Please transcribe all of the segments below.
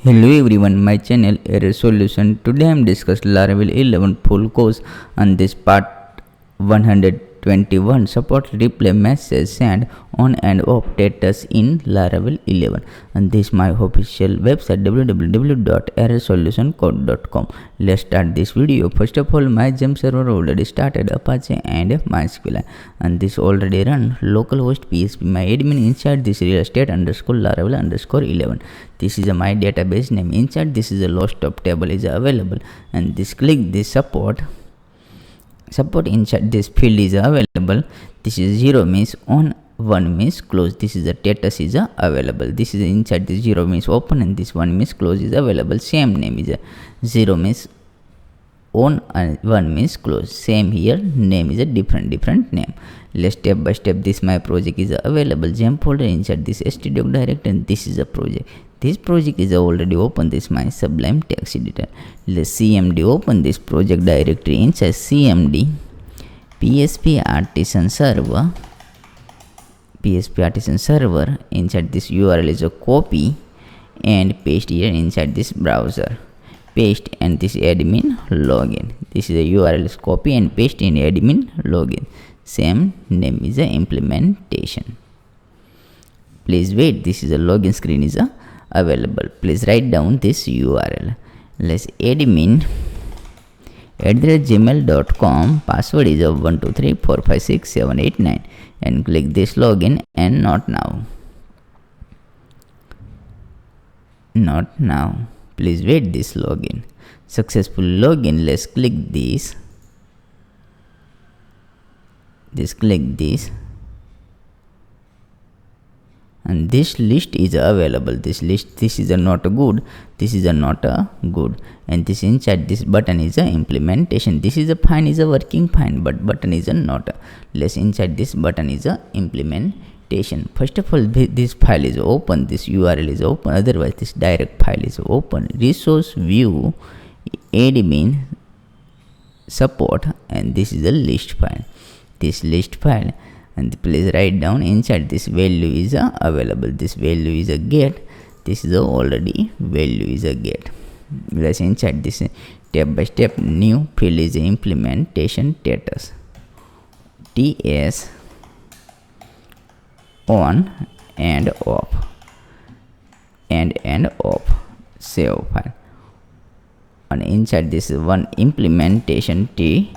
Hello everyone, my channel Error Solution. Today I am discussing Laravel 11 full course and this part 121 support replay message send on and off status in Laravel 11, and this is my official website www.errorsolutioncode.com. Let's start this video. First of all, my gem server already started Apache and MySQL, and this already run localhost PHP. My admin inside this real estate underscore Laravel underscore 11. This is my database name. Inside this is a list of table is available, and this click this support inside this field is available. This is 0 means on, 1 means close. This is the status is available. This is inside this 0 means open and this 1 means close is available. Same name is 0 means on and 1 means close. Same here, name is a different name. Let's step by step. This my project is available. Gem folder inside this stdoc directory, and this is a project. This project is already open. This my Sublime text editor. Let's cmd open this project directory. Inside cmd php artisan server inside this URL is a copy and paste here inside this browser. Paste and this admin login. This is a URL is copy and paste in admin login. Same name is a implementation. Please wait. This is a login screen is available. Please write down this URL. Let's admin @gmail.com. Password is 123456789 and click this login and not now. Please wait this login. Successful login. Let's click this. Click this. And this list is available. This is a not a good. This is a not a good. And this inside this button is a implementation. This is a fine is a working fine, but button is a not a. Let's inside this button is a implementation. First of all, this file is open. This URL is open. Otherwise, this direct file is open. Resource view, admin, support, and this is a list file. This list file. And please write down inside this value is available. This value is a get. This is already value is a get. Let's inside this step by step new field is implementation status. TS on and off and off. Save file. And inside this one implementation TD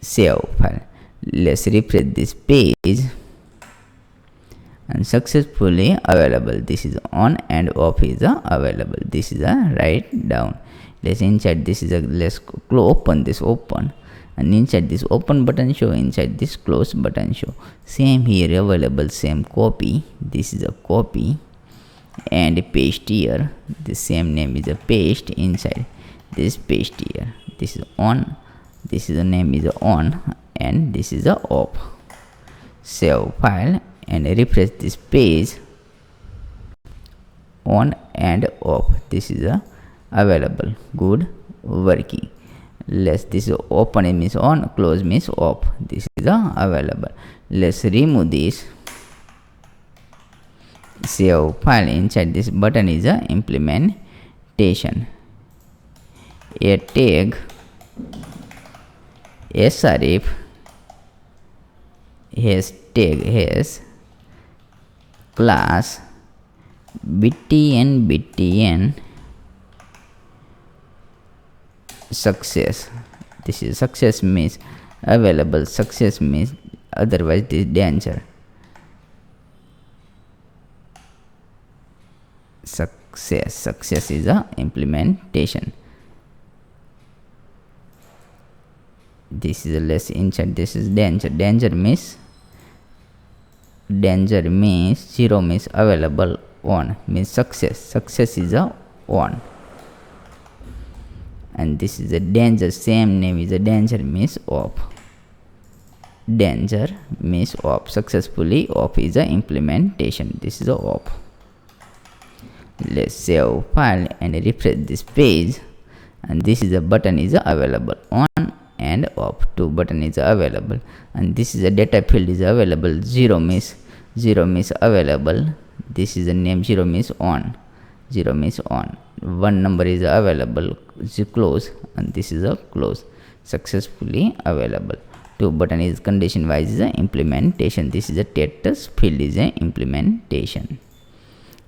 save file. Let's refresh this page and successfully available. This is on and off is available. This is write down. Let's inside this is let's open this open, and inside this open button show, inside this close button show. Same here available. Same copy. This is a copy and paste here. The same name is a paste inside this paste here. This is on. This is the name is on. And this is a off. Save file and refresh this page. On and off. This is available. Good working. Let's this open means on, close means off. This is available. Let's remove this. Save file. Inside this button is implementation. A tag srf has class btn success. This is success means available. Success means otherwise this danger. Success is a implementation. This is a less inside. This is danger. Danger means 0 means available. On means success is a on. And this is a danger. Same name is a danger means off. Danger means off. Successfully off is a implementation. This is a off. Let's save file and refresh this page, and this is a button is available. On and off. 2 button is available, and this is a data field is available. 0 means available. This is the name. 0 means on, 0 means on. One number is available, is close, and this is a close, successfully available. 2 button is condition wise is a implementation. This is a status field is a implementation.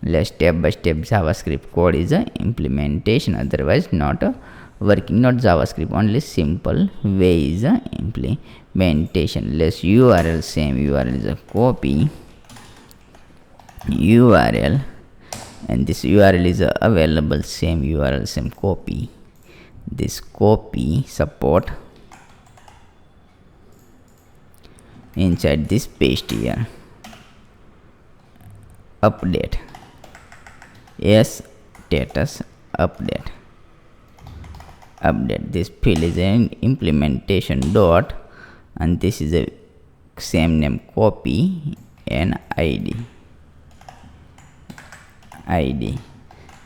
Let's step by step JavaScript code is a implementation, otherwise not a working, not JavaScript, only simple way is a implementation. Let's URL, same URL is a copy URL, and this URL is available, same URL, same copy, this copy support inside this paste here, update, yes, status update, this field is an implementation dot, and this is a same name copy and id,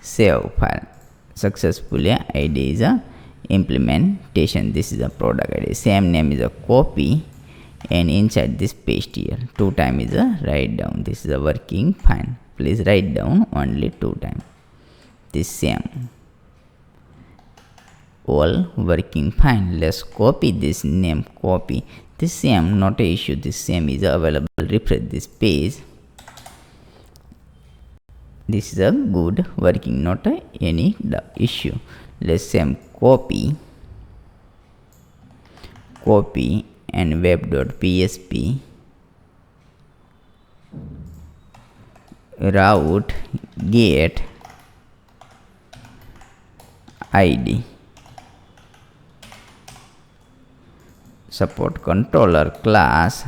save file, successfully id is a implementation. This is a product id, same name is a copy, and inside this paste here 2 times is a write down. This is a working fine, please write down only 2 times. This same all working fine. Let's copy this name, copy this same, not a issue, this same is available. Refresh this page, this is a good working, not a any issue. Let's same copy and web.php route get id support controller class,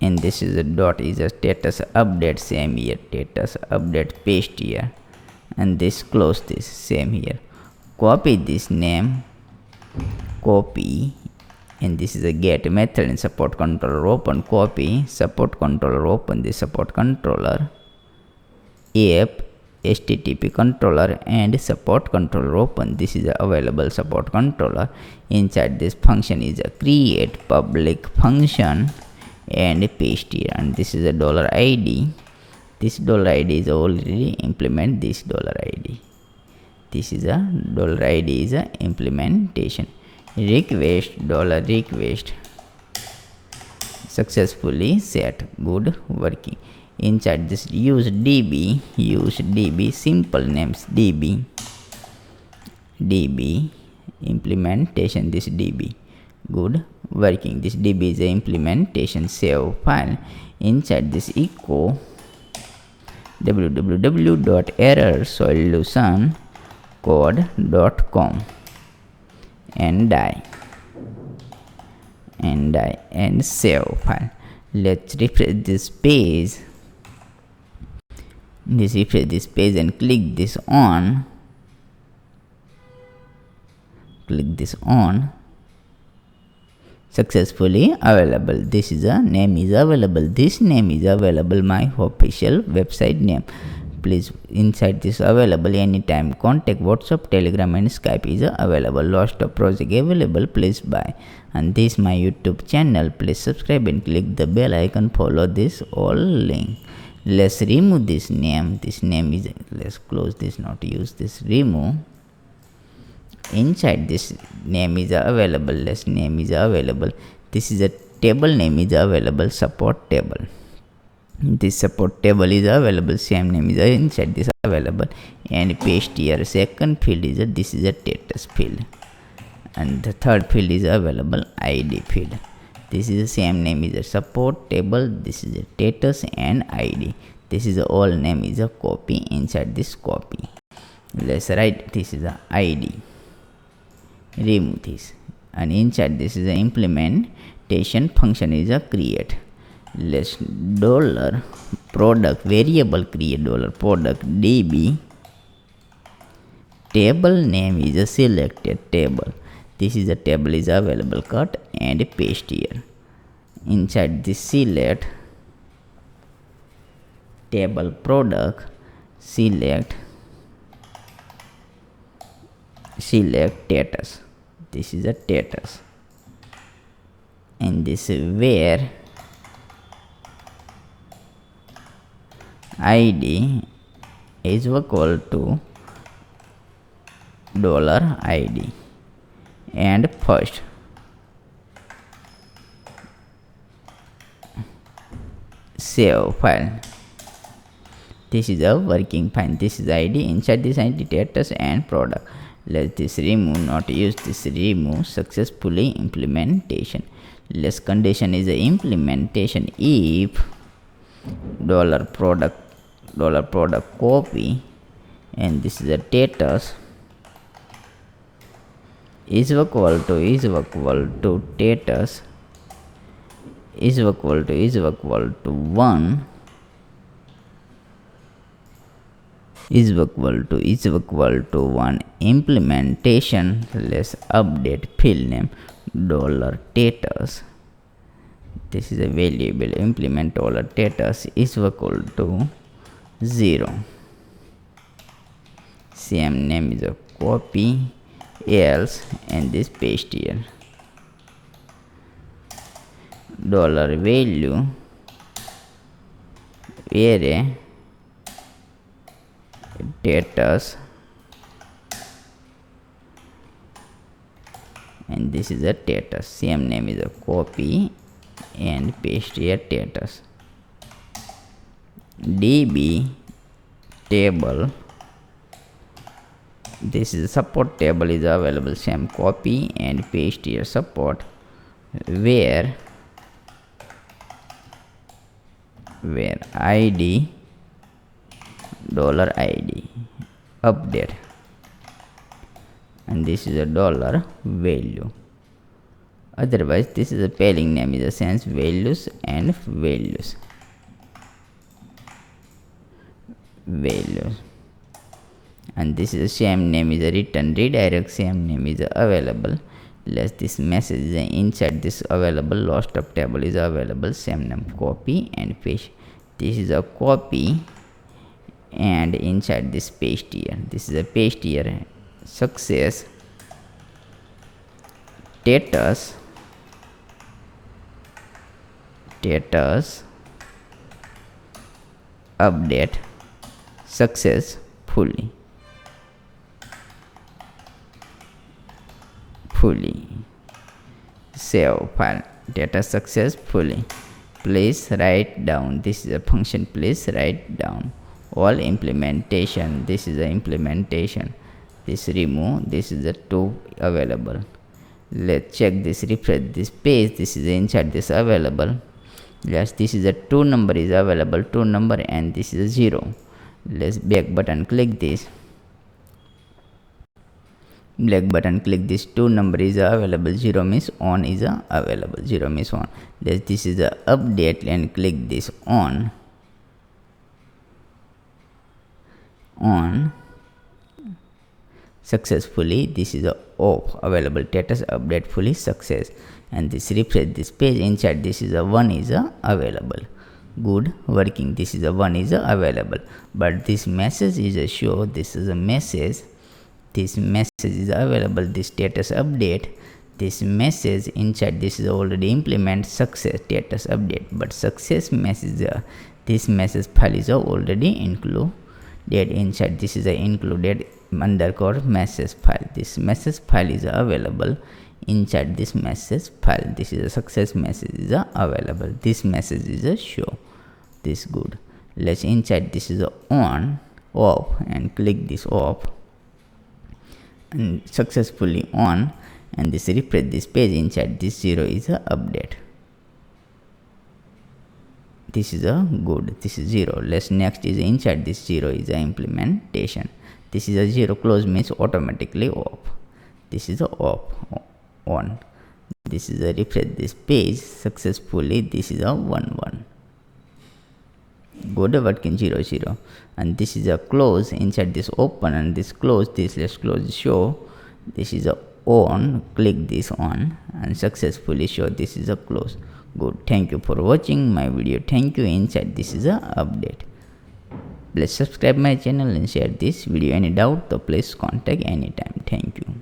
and this is a dot is a status update, same here, status update, paste here, and this close this, same here, copy this name, copy, and this is a get method and support controller open, copy support controller open, this support controller app http controller and support controller open, this is a available support controller. Inside this function is a create public function and paste here, and this is a $id, this $id is already implement this $id, this is a $id is a implementation. Request $request successfully set, good working. Inside this use db simple names, db implementation, this db good working, this db is a implementation. Save file, inside this echo www.errorsolutioncode.com and die and save file. Let's refresh this page, and click this on, successfully available. This is a name is available, this name is available, my official website name. Please inside this available anytime, contact WhatsApp, Telegram and Skype is available. Lost of project available, please buy. And this my YouTube channel, please subscribe and click the bell icon, follow this all link. Let's remove this name is, let's close this, not use this, remove. Inside this name is available, this name is available, this is a table name is available, support table, this support table is available, same name is inside this available, and paste here. Second field is this is a status field, and the third field is available, id field. This is the same name is a support table, this is a status and id, this is a all name is a copy. Inside this copy, let's write this is a id, remove this, and inside this is a implementation function is a create. Let's $product variable create $product db, table name is a selected table, this is a table is available, cut and paste here. Inside this select table product, select status, this is a status, and this is where, id is equal to $id and first save file. This is a working file. This is id. Inside this id status and product. Let this remove, not use this remove, successfully implementation. Less condition is a implementation if $product copy, and this is a status is equal to status is equal to 1 is equal to 1 implementation. Let's update field name $status. This is a variable implement $status is equal to 0. Same name is a copy else, and this paste here. $value array status, and this is a status. Same name is a copy and paste here status. db table, this is support table is available. Same copy and paste here support, where id $id update, and this is a $value. Otherwise this is a pairing name is a sense values and values. And this is the same name is a return redirect. Same name is available. Let this message is inside this available lost of table is available. Same name copy and paste. This is a copy, and inside this paste here. This is a paste here. Success status update successfully. Save file data successfully. Please write down. This is a function. Please write down all implementation. This is the implementation. This remove. This is the 2 available. Let's check this, refresh this page. This is inside this available. Yes, this is a 2 number is available, 2 number, and this is a 0. Let's back button, click this. Black button, click this. 2 number is available, 0 means on is available, 0 means on. This is the update, and click this on successfully. This is the off available status update fully success, and this refresh this page. Inside this is a 1 is available, good working. This is a 1 is available, but this message is a show. This is a message. This message is available, this status update. This message inside this is already implement success status update, but success message this message file is already included inside. This is a included underscore message file. This message file is available inside this message file. This is a success message is available. This message is a show. This good. Let's inside this is a on off, and click this off, and successfully on, and this refresh this page. Inside this 0 is a update. This is a good. This is 0. Let's next is inside this 0 is a implementation. This is a 0 close means automatically off. This is a off on. This is a refresh this page successfully. This is a 1 go to working 0 0, and this is a close inside this open, and this close this. Let's close show. This is a on, click this on, and successfully show this is a close. Good. Thank you for watching my video. Thank you. Inside this is a update. Please subscribe my channel and share this video. Any doubt, so please contact anytime. Thank you.